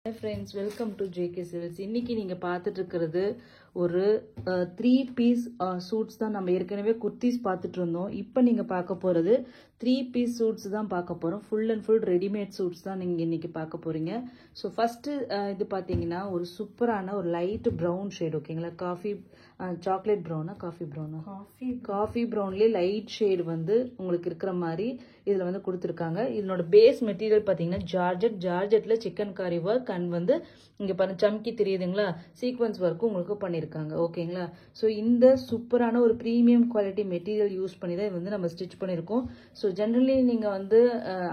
Hi friends, welcome to JK Silks. இன்னைக்கு நீங்க பார்த்துட்டு இருக்கிறது ஒரு 3 பீஸ் சூட்ஸ் தான். நம்ம ஏற்கனவே குர்த்திஸ் பார்த்துட்டு இருந்தோம். இப்போ நீங்க பார்க்க போறது 3 பீஸ் சூட்ஸ் தான் பார்க்க போறோம். Full and full readymade suits தான் நீங்க இன்னைக்கு பார்க்க போறீங்க. ஸோ ஃபர்ஸ்ட் இது பார்த்தீங்கன்னா ஒரு சூப்பரான ஒரு லைட் ப்ரௌன் ஷேட், ஓகேங்களா? காஃபி சாக்லேட் ப்ரௌனா காஃபி ப்ரௌன்லேயே லைட் ஷேட் வந்து உங்களுக்கு இருக்கிற மாதிரி இதில் வந்து கொடுத்துருக்காங்க. இதனோட பேஸ் மெட்டீரியல் பார்த்தீங்கன்னா ஜார்ஜெட்டில் சிக்கன் காரி ஒர்க் அண்ட் வந்து இங்கே பாருங்க சம்கி தெரியுதுங்களா, சீக்வன்ஸ் ஒர்க்கும் உங்களுக்கு பண்ணியிருக்காங்க, ஓகேங்களா? ஸோ இந்த சூப்பரான ஒரு ப்ரீமியம் குவாலிட்டி மெட்டீரியல் யூஸ் பண்ணி தான் வந்து நம்ம ஸ்டிச் பண்ணியிருக்கோம். ஸோ ஜென்ரலி நீங்கள் வந்து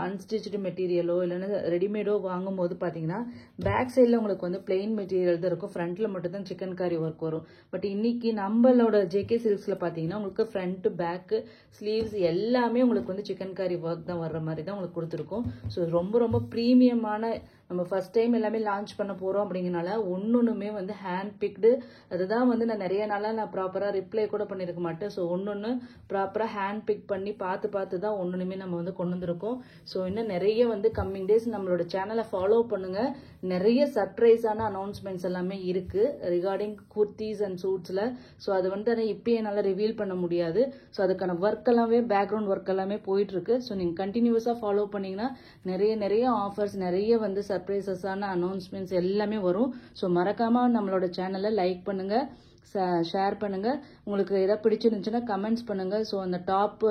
அன்ஸ்டிச்சு மெட்டீரியலோ இல்லைன்னா ரெடிமேடோ வாங்கும் போது பார்த்தீங்கன்னா பேக் சைடில் உங்களுக்கு வந்து பிளெயின் மெட்டீரியல் தான் இருக்கும், ஃப்ரண்ட்டில் மட்டும் தான் சிக்கன் காரி ஒர்க் வரும். பட் இன்னைக்கு நம்மளோட ஜேகே சில்க்ஸில் பார்த்தீங்கன்னா உங்களுக்கு ஃப்ரண்ட் பேக்கு ஸ்லீவ்ஸ் எல்லாமே உங்களுக்கு வந்து சிக்கன் காரி ஒர்க் தான் வர்ற மாதிரி தான் உங்களுக்கு கொடுத்துருக்கோம். ஸோ ரொம்ப ரொம்ப ப்ரீமியமான, நம்ம ஃபர்ஸ்ட் டைம் எல்லாமே லான்ச் பண்ண போகிறோம் அப்படிங்கனால ஒன்னொன்றுமே வந்து ஹேண்ட் பிக்டு. அதுதான் வந்து நான் நிறைய நாளாக நான் ப்ராப்பராக ரிப்ளை கூட பண்ணியிருக்க மாட்டேன். ஸோ ஒன்று ப்ராப்பராக ஹேண்ட் பிக் பண்ணி பார்த்து தான் ஒன்றுமே நம்ம வந்து கொண்டு வந்திருக்கோம். ஸோ இன்னும் நிறைய வந்து கம்மிங் டேஸ் நம்மளோட சேனலை ஃபாலோ பண்ணுங்கள். நிறைய சர்ப்ரைஸான அனௌன்ஸ்மெண்ட்ஸ் எல்லாமே இருக்குது ரிகார்டிங் குர்த்திஸ் அண்ட் சூட்ஸில். ஸோ அது வந்து அதை இப்போயே என்னால் ரிவீல் பண்ண முடியாது. ஸோ அதுக்கான ஒர்க் எல்லாமே பேக்ரவுண்ட் ஒர்க் எல்லாமே போயிட்டுருக்கு. ஸோ நீங்கள் கண்டினியூஸாக ஃபாலோ பண்ணிங்கன்னா நிறைய ஆஃபர்ஸ், நிறைய வந்து சர்ப்ரைசஸான அனௌன்ஸ்மெண்ட்ஸ் எல்லாமே வரும். ஸோ மறக்காமல் நம்மளோட சேனலை லைக் பண்ணுங்கள், ஷேர் பண்ணுங்கள். உங்களுக்கு எதாவது பிடிச்சிருந்துச்சுன்னா கமெண்ட்ஸ் பண்ணுங்கள். ஸோ அந்த டாப்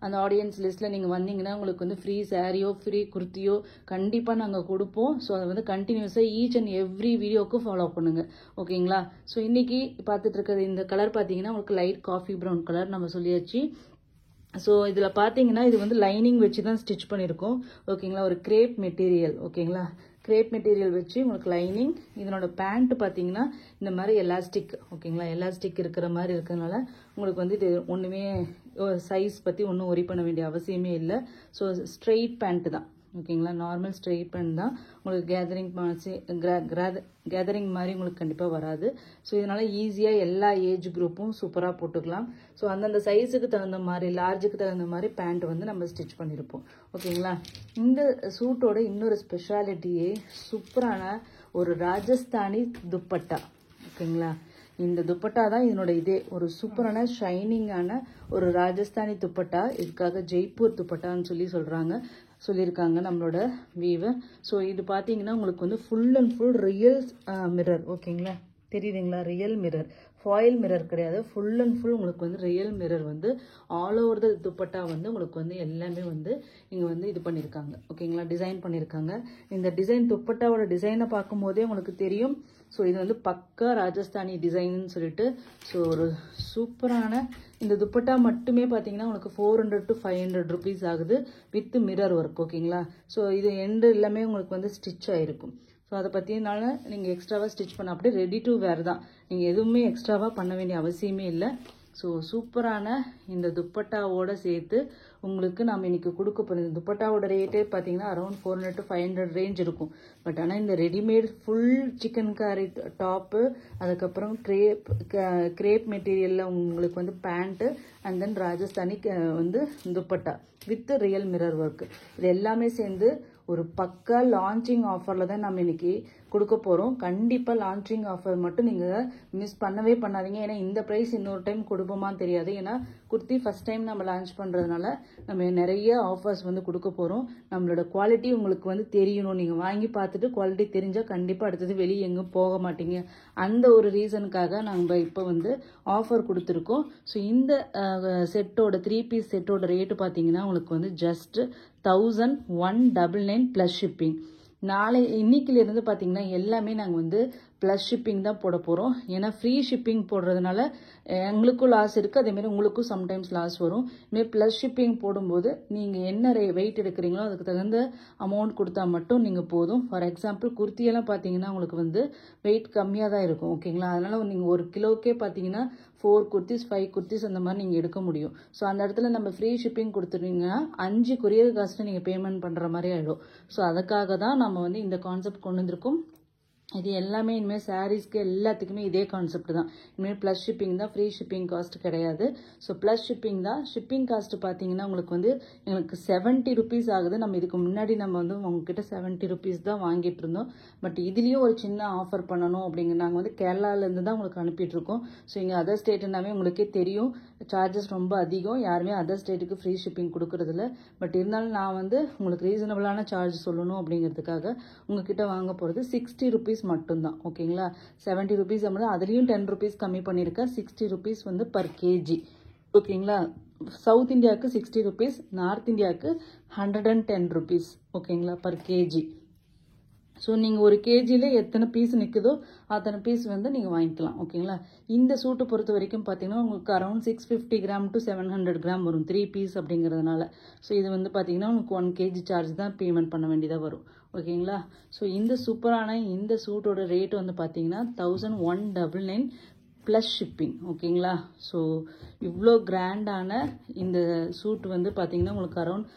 அந்த ஆடியன்ஸ் லிஸ்ட்டில் நீங்கள் வந்தீங்கன்னா உங்களுக்கு வந்து ஃப்ரீ சாரியோ ஃப்ரீ குர்த்தியோ கண்டிப்பாக நாங்கள் கொடுப்போம். ஸோ அதை வந்து கண்டினியூஸாக ஈச் அண்ட் எவ்ரி வீடியோவுக்கு ஃபாலோ பண்ணுங்கள், ஓகேங்களா? ஸோ இன்றைக்கி பார்த்துட்டு இருக்கிறது இந்த கலர் பார்த்தீங்கன்னா உங்களுக்கு லைட் காஃபி ப்ரௌன் கலர் நம்ம சொல்லியாச்சு. ஸோ இதில் பார்த்தீங்கன்னா இது வந்து லைனிங் வச்சு தான் ஸ்டிச் பண்ணியிருக்கோம், ஓகேங்களா? ஒரு கிரேப் மெட்டீரியல், ஓகேங்களா? கிரேப் மெட்டீரியல் வச்சு உங்களுக்கு லைனிங். இதனோட பேண்ட் பார்த்தீங்கன்னா இந்த மாதிரி எலாஸ்டிக், ஓகேங்களா? எலாஸ்டிக் இருக்கிற மாதிரி இருக்கிறதுனால உங்களுக்கு வந்து இது ஒன்றுமே சைஸ் பற்றி ஒன்றும் ஒரி பண்ண வேண்டிய அவசியமே இல்லை. ஸோ ஸ்ட்ரெயிட் பேண்ட் தான், ஓகேங்களா? நார்மல் ஸ்ட்ரெயிட் பேண்ட் தான். உங்களுக்கு கேதரிங் மாதிரி உங்களுக்கு கண்டிப்பாக வராது. ஸோ இதனால் ஈஸியாக எல்லா ஏஜ் குரூப்பும் சூப்பராக போட்டுக்கலாம். ஸோ அந்தந்த சைஸுக்கு தகுந்த மாதிரி, லார்ஜுக்கு தகுந்த மாதிரி பேண்ட் வந்து நம்ம ஸ்டிச் பண்ணியிருப்போம், ஓகேங்களா? இந்த சூட்டோட இன்னொரு ஸ்பெஷாலிட்டியே சூப்பரான ஒரு ராஜஸ்தானி துப்பட்டா, ஓகேங்களா? இந்த துப்பட்டா தான் இதனோட இதே ஒரு சூப்பரான ஷைனிங்கான ஒரு ராஜஸ்தானி துப்பட்டா. இதுக்காக ஜெய்ப்பூர் துப்பட்டான்னு சொல்லியிருக்காங்க நம்மளோட வீவர். ஸோ இது பார்த்தீங்கன்னா உங்களுக்கு வந்து full and full real mirror, ஓகேங்களா? தெரியுதுங்களா? ரியல் மிரர், ஃபாயில் மிரர் கிடையாது, ஃபுல் அண்ட் ஃபுல் உங்களுக்கு வந்து ரியல் மிரர் வந்து ஆல் ஓவர் த துப்பட்டா வந்து உங்களுக்கு வந்து எல்லாமே வந்து இங்கே வந்து இது பண்ணியிருக்காங்க, ஓகேங்களா? டிசைன் பண்ணியிருக்காங்க. இந்த டிசைன் துப்பட்டாவோட டிசைனை பார்க்கும் போதே உங்களுக்கு தெரியும். ஸோ இது வந்து பக்கா ராஜஸ்தானி டிசைன்னு சொல்லிட்டு. ஸோ ஒரு சூப்பரான இந்த துப்பட்டா மட்டுமே பார்த்தீங்கன்னா உங்களுக்கு 400 to 500 rupees ஆகுது வித் மிரர் ஒர்க், ஓகேங்களா? ஸோ இது எண்டு எல்லாமே உங்களுக்கு வந்து ஸ்டிச் ஆகிருக்கும். ஸோ அதை பற்றினால நீங்கள் எக்ஸ்ட்ராவாக ஸ்டிச் பண்ண அப்படியே ரெடி டு வேர் தான், நீங்கள் எதுவுமே எக்ஸ்ட்ராவாக பண்ண வேண்டிய அவசியமே இல்லை. ஸோ சூப்பரான இந்த துப்பட்டாவோட சேர்த்து உங்களுக்கு நம்ம இன்னைக்கு கொடுக்க போகிறோம். இந்த துப்பட்டாவோட ரேட்டே பார்த்தீங்கன்னா அரௌண்ட் 400 to 500 ரேஞ்ச் இருக்கும். பட் ஆனால் இந்த ரெடிமேட் ஃபுல் சிக்கன் காரி டாப்பு, அதுக்கப்புறம் கிரேப் மெட்டீரியலில் உங்களுக்கு வந்து பேண்ட்டு அண்ட் தென் ராஜஸ்தானி வந்து dupatta with real mirror work, இது எல்லாமே சேர்ந்து ஒரு பக்கா லான்ச்சிங் ஆஃபரில் தான் நம்ம இன்னைக்கு கொடுக்க போகிறோம். கண்டிப்பாக லான்ச்சிங் ஆஃபர் மட்டும் நீங்கள் மிஸ் பண்ணவே பண்ணாதீங்க. ஏன்னா இந்த ப்ரைஸ் இன்னொரு டைம் கொடுப்போமான்னு தெரியாது. ஏன்னா குர்த்தி ஃபர்ஸ்ட் டைம் நம்ம லான்ச் பண்ணுறதுனால நம்ம நிறைய ஆஃபர்ஸ் வந்து கொடுக்க போகிறோம். நம்மளோட குவாலிட்டி உங்களுக்கு வந்து தெரியணும். நீங்கள் வாங்கி பார்த்துட்டு குவாலிட்டி தெரிஞ்சால் கண்டிப்பாக அடுத்தது வெளியே எங்கேயும் போக மாட்டீங்க. அந்த ஒரு ரீசனுக்காக நம்ம இப்போ வந்து ஆஃபர் கொடுத்துருக்கோம். ஸோ இந்த செட்டோட 3 பீஸ் செட்டோட ரேட்டு பார்த்தீங்கன்னா உங்களுக்கு வந்து ஜஸ்ட் 1199 ப்ளஸ் ஷிப்பிங். இன்னைக்கிலிருந்து பார்த்தீங்கன்னா எல்லாமே நாங்கள் வந்து ப்ளஸ் ஷிப்பிங் தான் போட போகிறோம். ஏன்னா ஃப்ரீ ஷிப்பிங் போடுறதுனால எங்களுக்கும் லாஸ் இருக்குது, அதேமாரி உங்களுக்கும் சம்டைம்ஸ் லாஸ் வரும். இதுமாரி ப்ளஸ் ஷிப்பிங் போடும்போது நீங்கள் என்ன வெயிட் எடுக்கிறீங்களோ அதுக்கு தகுந்த அமௌண்ட் கொடுத்தா மட்டும் நீங்கள் போதும். ஃபார் எக்ஸாம்பிள் குர்த்தியெல்லாம் பார்த்தீங்கன்னா உங்களுக்கு வந்து வெயிட் கம்மியாக தான் இருக்கும், ஓகேங்களா? அதனால் நீங்கள் 1 கிலோக்கே பார்த்தீங்கன்னா 4 குர்த்திஸ் 5 குர்த்திஸ் அந்த மாதிரி நீங்கள் எடுக்க முடியும். ஸோ அந்த இடத்துல நம்ம ஃப்ரீ ஷிப்பிங் கொடுத்துட்டீங்கன்னா 5 கொரியர் காஸ்ட்டு நீங்கள் பேமெண்ட் பண்ணுற மாதிரி ஆகிடும். ஸோ அதுக்காக தான் நம்ம வந்து இந்த கான்செப்ட் கொண்டு வந்திருக்கோம். இது எல்லாமே இனிமேல் சாரீஸ்க்கு எல்லாத்துக்குமே இதே கான்செப்ட் தான். இனிமேல் ப்ளஸ் ஷிப்பிங் தான், ஃப்ரீ ஷிப்பிங் காஸ்ட் கிடையாது. ஸோ ப்ளஸ் ஷிப்பிங் தான். ஷிப்பிங் காஸ்ட் பார்த்தீங்கன்னா உங்களுக்கு வந்து எங்களுக்கு 70 ருபீஸ் ஆகுது. நம்ம இதுக்கு முன்னாடி நம்ம வந்து உங்ககிட்ட 70 ருபீஸ் தான் வாங்கிட்டு இருந்தோம். பட் இதுலேயும் ஒரு சின்ன ஆஃபர் பண்ணணும் அப்படிங்கிற நாங்கள் வந்து கேரளாலேருந்து தான் உங்களுக்கு அனுப்பிட்டுருக்கோம். ஸோ இங்கே அதர் ஸ்டேட்டுனாவே உங்களுக்கே தெரியும், சார்ஜஸ் ரொம்ப அதிகம். யாருமே அதர் ஸ்டேட்டுக்கு ஃப்ரீ ஷிப்பிங் கொடுக்கறதில்ல. பட் இருந்தாலும் நான் வந்து உங்களுக்கு ரீசனபிளான சார்ஜ் சொல்லணும் அப்படிங்கிறதுக்காக உங்ககிட்ட வாங்க போகிறது 60 ருபீஸ் மட்டும்தான். ஓகேங்களா, 70 ருபீஸ் வந்து அதுலேயும் 10 ருபீஸ் கம்மி பண்ணியிருக்கேன். 60 ருபீஸ் வந்து பர் கேஜி. ஓகேங்களா, சவுத் இந்தியாவுக்கு 60 ருபீஸ், நார்த் இந்தியாவுக்கு 110 ருபீஸ். ஓகேங்களா, பர் கேஜி. ஸோ நீங்கள் ஒரு கேஜியில் எத்தனை பீஸ் நிற்குதோ அத்தனை பீஸ் வந்து நீங்கள் வாங்கிக்கலாம். ஓகேங்களா, இந்த சூட்டை பொறுத்த வரைக்கும் பார்த்தீங்கன்னா உங்களுக்கு அரௌண்ட் 650 கிராம் டு 700 கிராம் வரும், 3 பீஸ் அப்படிங்கிறதுனால. ஸோ இது வந்து பார்த்தீங்கன்னா உங்களுக்கு 1 கேஜி சார்ஜ் தான் பேமெண்ட் பண்ண வேண்டியதாக வரும். ஓகேங்களா, ஸோ இந்த சூப்பரான இந்த சூட்டோட ரேட் வந்து பார்த்தீங்கன்னா 1199 ப்ளஸ் ஷிப்பிங். ஓகேங்களா, ஸோ இவ்வளோ கிராண்டான இந்த சூட் வந்து பார்த்தீங்கன்னா உங்களுக்கு அரௌண்ட்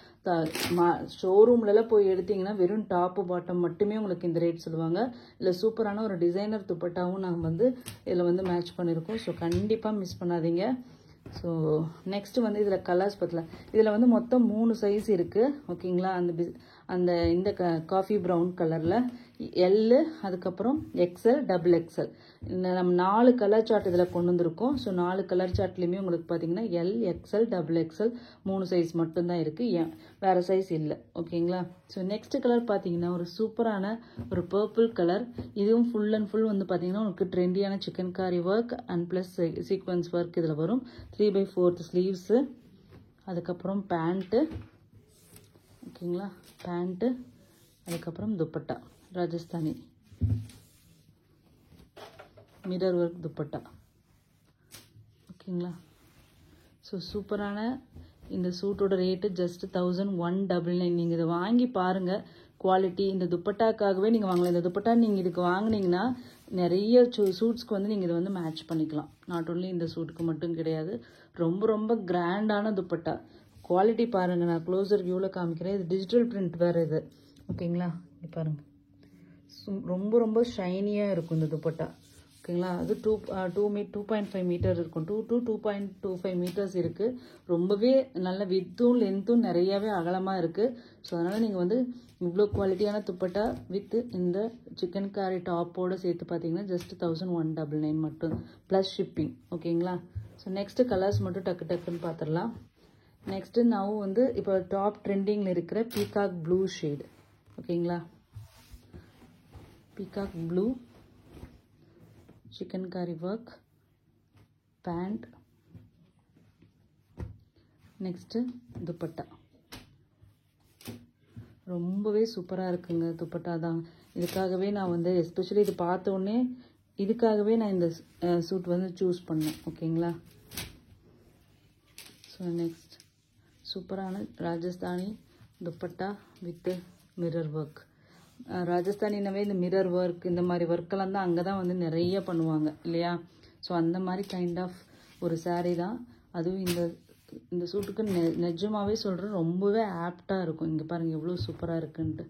ஷோரூம்லலாம் போய் எடுத்தீங்கன்னா வெறும் டாப்பு பாட்டம் மட்டுமே உங்களுக்கு இந்த ரேட் சொல்லுவாங்க. இல்லை சூப்பரான ஒரு டிசைனர் துப்பட்டாவும் நாங்கள் வந்து இதில் வந்து மேட்ச் பண்ணியிருக்கோம். ஸோ கண்டிப்பாக மிஸ் பண்ணாதீங்க. ஸோ நெக்ஸ்ட்டு வந்து இதில் கலர்ஸ் பற்றல. இதில் வந்து மொத்தம் 3 சைஸ் இருக்குது. ஓகேங்களா, இந்த காஃபி ப்ரௌன் கலரில் எல், அதுக்கப்புறம் எக்ஸ்எல், டபுள் எக்ஸ்எல், நம்ம 4 கலர் சார்ட் இதில் கொண்டு வந்திருக்கோம். ஸோ 4 கலர் சார்ட்லேயுமே உங்களுக்கு பார்த்தீங்கன்னா L, XL, double XL 3 size மட்டும்தான் இருக்குது, வேறு சைஸ் இல்லை. ஓகேங்களா, ஸோ நெக்ஸ்ட் கலர் பார்த்தீங்கன்னா ஒரு சூப்பரான ஒரு பர்பிள் கலர். இதுவும் ஃபுல் அண்ட் ஃபுல் வந்து பார்த்தீங்கன்னா உங்களுக்கு ட்ரெண்டியான சிக்கன் காரி work and plus sequence work இதில் வரும். 3/4 ஸ்லீவ்ஸு, அதுக்கப்புறம் பேண்ட்டு. ஓகேங்களா, பேண்ட்டு, அதுக்கப்புறம் துப்பட்டா ராஜஸ்தானி மிரர் ஒர்க் துப்பட்டா. ஓகேங்களா, ஸோ சூப்பரான இந்த சூட்டோட ரேட்டு ஜஸ்ட் 1199. நீங்கள் இதை வாங்கி பாருங்கள், குவாலிட்டி. இந்த துப்பட்டாக்காகவே நீங்கள் வாங்கலாம். இந்த துப்பட்டா நீங்கள் இதுக்கு வாங்கினீங்கன்னா நிறைய சூட்ஸ்க்கு வந்து நீங்கள் இதை வந்து மேட்ச் பண்ணிக்கலாம். நாட் ஓன்லி இந்த சூட்டுக்கு மட்டும் கிடையாது, ரொம்ப ரொம்ப கிராண்டான துப்பட்டா. குவாலிட்டி பாருங்கள், நான் க்ளோசர் வியூவில் காமிக்கிறேன். இது டிஜிட்டல் பிரிண்ட் வேறு இது. ஓகேங்களா, இது பாருங்கள், ரொம்ப ரொம்ப ஷைனியாக இருக்கும் இந்த துப்பட்டா. ஓகேங்களா, அது 2.5 மீட்டர் இருக்கும், 2 to 2.25 மீட்டர்ஸ் இருக்குது. ரொம்பவே நல்ல வித்தும் லென்த்தும் நிறையாவே அகலமாக இருக்குது. ஸோ அதனால் நீங்கள் வந்து இவ்வளோ குவாலிட்டியான துப்பட்டா வித் இந்த சிக்கன் காரி டாப்போடு சேர்த்து பார்த்தீங்கன்னா ஜஸ்ட் 1199 மட்டும் ப்ளஸ் ஷிப்பிங். ஓகேங்களா, ஸோ நெக்ஸ்ட்டு கலர்ஸ் மட்டும் டக்குன்னு பார்த்துடலாம். நெக்ஸ்ட்டு நான் வந்து இப்போ டாப் ட்ரெண்டிங்கில் இருக்கிற பீகாக் ப்ளூ ஷேடு. ஓகேங்களா, பீகாக் ப்ளூ, சிக்கன் காரி ஒர்க், பேண்ட், நெக்ஸ்ட்டு துப்பட்டா. ரொம்பவே சூப்பராக இருக்குங்க துப்பட்டா தான். இதுக்காகவே நான் வந்து எஸ்பெஷலி இது பார்த்த உடனே இதுக்காகவே நான் இந்த சூட் வந்து சூஸ் பண்ணேன். ஓகேங்களா, ஸோ நெக்ஸ்ட் சூப்பரான Rajasthani dupatta with mirror work. ராஜஸ்தானினாவே இந்த மிரர் ஒர்க் இந்த மாதிரி ஒர்க்கெல்லாம் தான் அங்கே தான் வந்து நிறைய பண்ணுவாங்க இல்லையா. ஸோ அந்த மாதிரி கைண்ட் ஆஃப் ஒரு சாரீ தான். அதுவும் இந்த சூட்டுக்கு நிஜமாகவே சொல்கிறேன், ரொம்பவே ஆப்டாக இருக்கும். இங்கே பாருங்கள் எவ்வளோ சூப்பராக இருக்குன்ட்டு.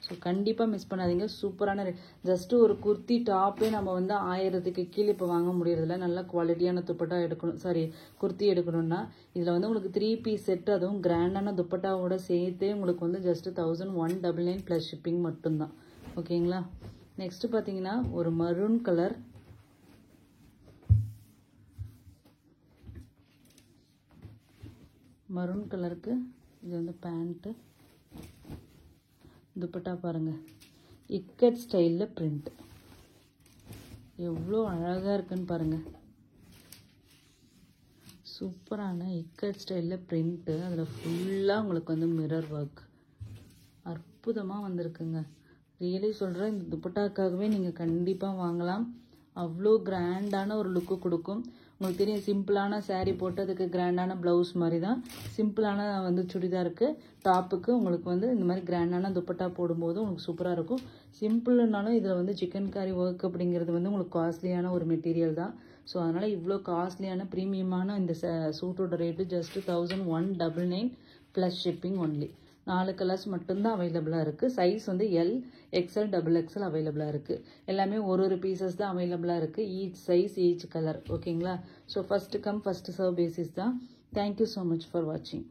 ஸோ கண்டிப்பாக மிஸ் பண்ணாதீங்க. சூப்பரான ஜஸ்ட்டு ஒரு குர்த்தி டாப்பே நம்ம வந்து 1000க்கு கீழே இப்போ வாங்க முடியறதில்ல. நல்ல குவாலிட்டியான துப்பட்டா எடுக்கணும், குர்த்தி எடுக்கணும்னா இதில் வந்து உங்களுக்கு 3 பீஸ் செட்டு, அதுவும் கிராண்டான துப்பட்டாவோட சேர்த்தே உங்களுக்கு வந்து ஜஸ்ட்டு 1199 ப்ளஸ் ஷிப்பிங் மட்டும்தான். ஓகேங்களா, நெக்ஸ்ட்டு பார்த்தீங்கன்னா ஒரு மரூன் கலர். மரூன் கலருக்கு இது வந்து பேண்ட்டு, துப்பட்டா பாருங்கள் இக்கட் ஸ்டைலில் பிரிண்ட் எவ்வளோ அழகாக இருக்குன்னு பாருங்கள். சூப்பரான இக்கட் ஸ்டைலில் பிரிண்ட்டு, அதில் ஃபுல்லாக உங்களுக்கு வந்து மிரர் ஒர்க் அற்புதமாக வந்திருக்குங்க. ரியலி சொல்கிறேன், இந்த துப்பட்டாக்காகவே நீங்கள் கண்டிப்பாக வாங்கலாம். அவ்வளோ கிராண்டான ஒரு லுக்கு கொடுக்கும். உங்களுக்கு தெரியும், சிம்பிளான சாரீ போட்டு அதுக்கு கிராண்டான ப்ளவுஸ் மாதிரி தான். சிம்பிளான வந்து சுடிதாருக்கு டாப்புக்கு உங்களுக்கு வந்து இந்த மாதிரி கிராண்டான துப்பட்டா போடும்போது உங்களுக்கு சூப்பராக இருக்கும். சிம்பிள்னாலும் இதில் வந்து சிக்கன் காரி ஒர்க் அப்படிங்கிறது வந்து உங்களுக்கு காஸ்ட்லியான ஒரு மெட்டீரியல் தான். ஸோ அதனால் இவ்வளோ காஸ்ட்லியான ப்ரீமியமான இந்த சூட்டோட rate just 1199 plus shipping only. 4 colours மட்டும்தான் அவைலபிளாக இருக்குது. சைஸ் வந்து எல், எக்ஸ்எல், டபுள் எக்ஸ்எல் அவைலபிளாக இருக்குது. எல்லாமே ஒரு பீசஸ் தான் அவைலபிளாக இருக்குது. Each size each colour. ஓகேங்களா? So first come first serve basis தான். தேங்க்யூ ஸோ மச் ஃபார் வாட்சிங்.